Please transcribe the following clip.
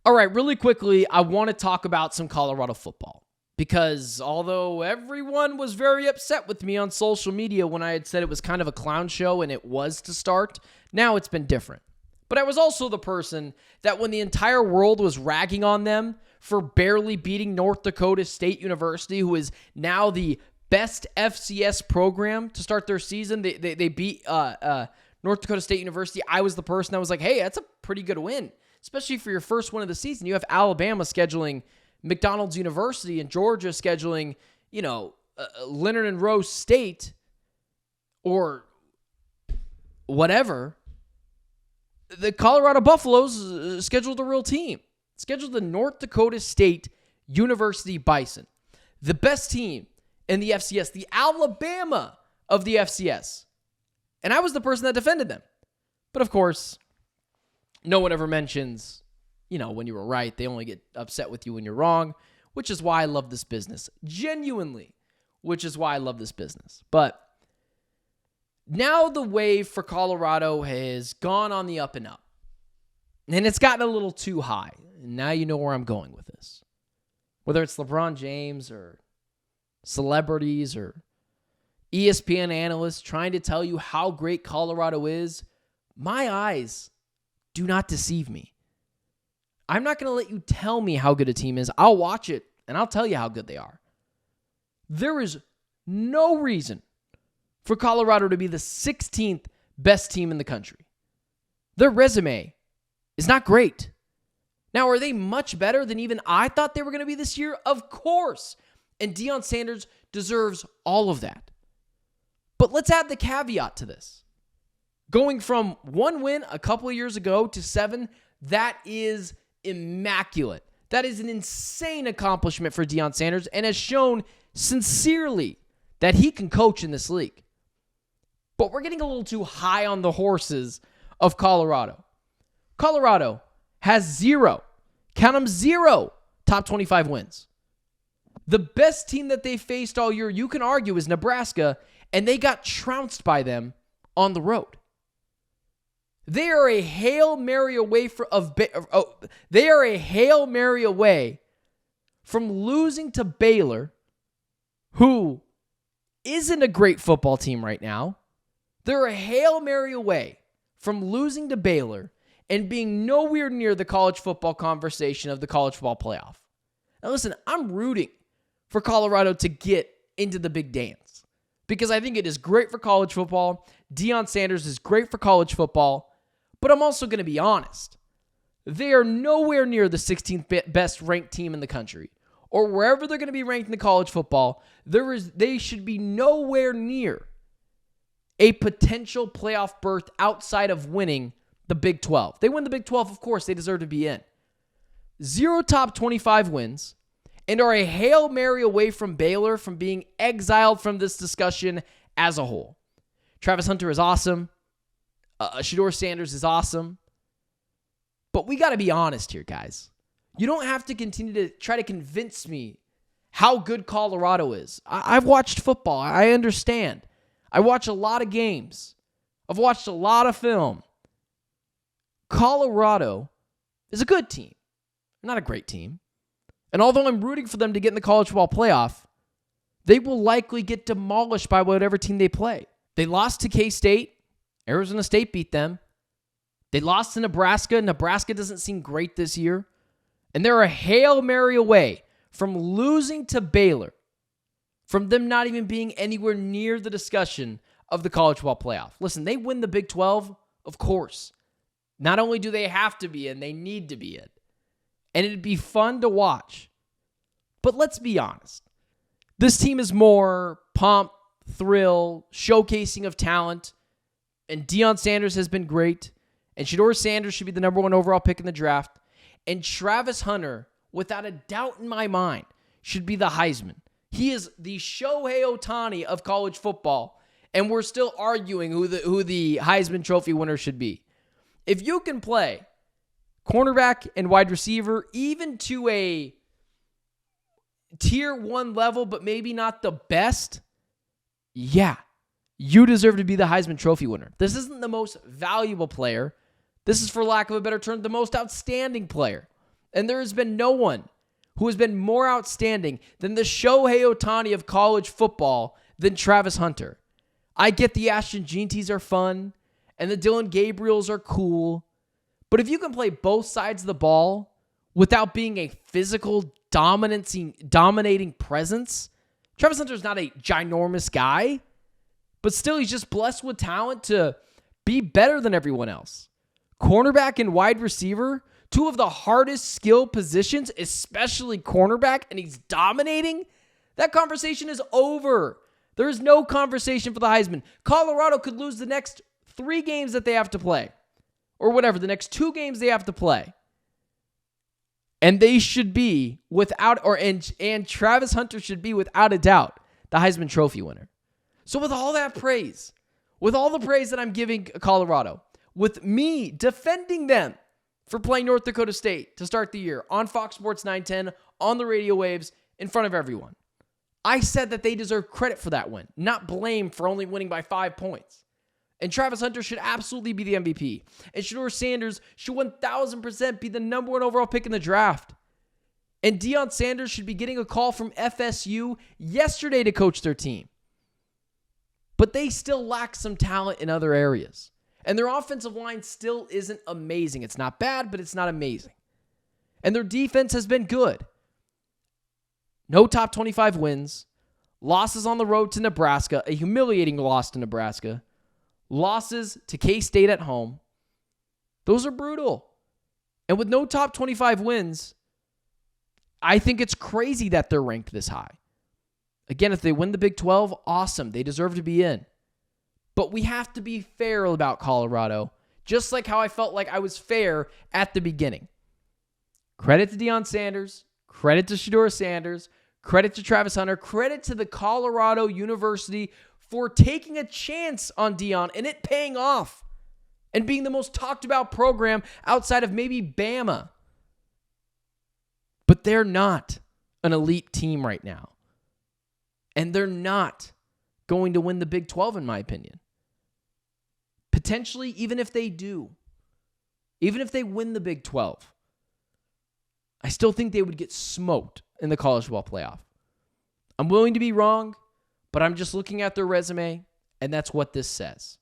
All right, really quickly, I want to talk about some Colorado football. Because although everyone was very upset with me on social media when I had said it was kind of a clown show and it was to start, now it's been different. But I was also the person that when the entire world was ragging on them for barely beating North Dakota State University, who is now the best FCS program to start their season, they beat North Dakota State University. I was the person that was like, hey, that's a pretty good win, especially for your first win of the season. You have Alabama scheduling McDonald's University and Georgia scheduling, Leonard and Rose State or whatever. The Colorado Buffaloes scheduled a real team. Scheduled the North Dakota State University Bison. The best team in the FCS, the Alabama of the FCS. And I was the person that defended them. But of course, no one ever mentions, when you were right. They only get upset with you when you're wrong, which is why I love this business. Genuinely, which is why I love this business. But now the wave for Colorado has gone on the up and up. And it's gotten a little too high. And now you know where I'm going with this. Whether it's LeBron James or celebrities or ESPN analysts trying to tell you how great Colorado is, my eyes do not deceive me. I'm not going to let you tell me how good a team is. I'll watch it, and I'll tell you how good they are. There is no reason for Colorado to be the 16th best team in the country. Their resume is not great. Now, are they much better than even I thought they were going to be this year? Of course. And Deion Sanders deserves all of that. But let's add the caveat to this. Going from 1 win a couple of years ago to 7, that is immaculate. That is an insane accomplishment for Deion Sanders and has shown sincerely that he can coach in this league. But we're getting a little too high on the horses of Colorado. Colorado has 0, count them 0, top 25 wins. The best team that they faced all year, you can argue, is Nebraska, and they got trounced by them on the road. They are a Hail Mary away from losing to Baylor, who isn't a great football team right now. They're a Hail Mary away from losing to Baylor and being nowhere near the college football conversation of the college football playoff. Now listen, I'm rooting for Colorado to get into the big dance because I think it is great for college football. Deion Sanders is great for college football. But I'm also going to be honest. They are nowhere near the 16th best ranked team in the country. Or wherever they're going to be ranked in the college football, they should be nowhere near a potential playoff berth outside of winning the Big 12. They win the Big 12, of course, they deserve to be in. 0 top 25 wins and are a Hail Mary away from Baylor from being exiled from this discussion as a whole. Travis Hunter is awesome. Shedeur Sanders is awesome. But we got to be honest here, guys. You don't have to continue to try to convince me how good Colorado is. I've watched football. I understand. I watch a lot of games. I've watched a lot of film. Colorado is a good team. Not a great team. And although I'm rooting for them to get in the college football playoff, they will likely get demolished by whatever team they play. They lost to K-State. Arizona State beat them. They lost to Nebraska. Nebraska doesn't seem great this year. And they're a Hail Mary away from losing to Baylor, from them not even being anywhere near the discussion of the college football playoff. Listen, they win the Big 12, of course. Not only do they have to be in, they need to be in. And it'd be fun to watch. But let's be honest. This team is more pomp, thrill, showcasing of talent. And Deion Sanders has been great. And Shedeur Sanders should be the number 1 overall pick in the draft. And Travis Hunter, without a doubt in my mind, should be the Heisman. He is the Shohei Ohtani of college football. And we're still arguing who the Heisman Trophy winner should be. If you can play cornerback and wide receiver, even to a tier 1 level, but maybe not the best, yeah, you deserve to be the Heisman Trophy winner. This isn't the most valuable player. This is, for lack of a better term, the most outstanding player And there has been no one who has been more outstanding than the Shohei Ohtani of college football than Travis Hunter. I get the Ashton Jeanties are fun, and the Dylan Gabriels are cool, but if you can play both sides of the ball without being a physical, dominating presence, Travis Hunter's not a ginormous guy, but still he's just blessed with talent to be better than everyone else. Cornerback and wide receiver, two of the hardest skill positions, especially cornerback, and he's dominating. That conversation is over. There is no conversation for the Heisman. Colorado could lose the next 3 games that they have to play, or whatever, the next 2 games they have to play. And they should be and Travis Hunter should be without a doubt the Heisman Trophy winner. So with all that praise, with all the praise that I'm giving Colorado, with me defending them for playing North Dakota State to start the year on Fox Sports 910, on the radio waves, in front of everyone, I said that they deserve credit for that win, not blame for only winning by 5 points. And Travis Hunter should absolutely be the MVP. And Shedeur Sanders should 1,000% be the number 1 overall pick in the draft. And Deion Sanders should be getting a call from FSU yesterday to coach their team. But they still lack some talent in other areas. And their offensive line still isn't amazing. It's not bad, but it's not amazing. And their defense has been good. No top 25 wins. Losses on the road to Nebraska. A humiliating loss to Nebraska. Losses to K-State at home. Those are brutal. And with no top 25 wins, I think it's crazy that they're ranked this high. Again, if they win the Big 12, awesome. They deserve to be in. But we have to be fair about Colorado, just like how I felt like I was fair at the beginning. Credit to Deion Sanders. Credit to Shedeur Sanders. Credit to Travis Hunter. Credit to the Colorado University for taking a chance on Deion and it paying off and being the most talked about program outside of maybe Bama. But they're not an elite team right now. And they're not going to win the Big 12, in my opinion. Potentially, even if they do, even if they win the Big 12, I still think they would get smoked in the college football playoff. I'm willing to be wrong, but I'm just looking at their resume, and that's what this says.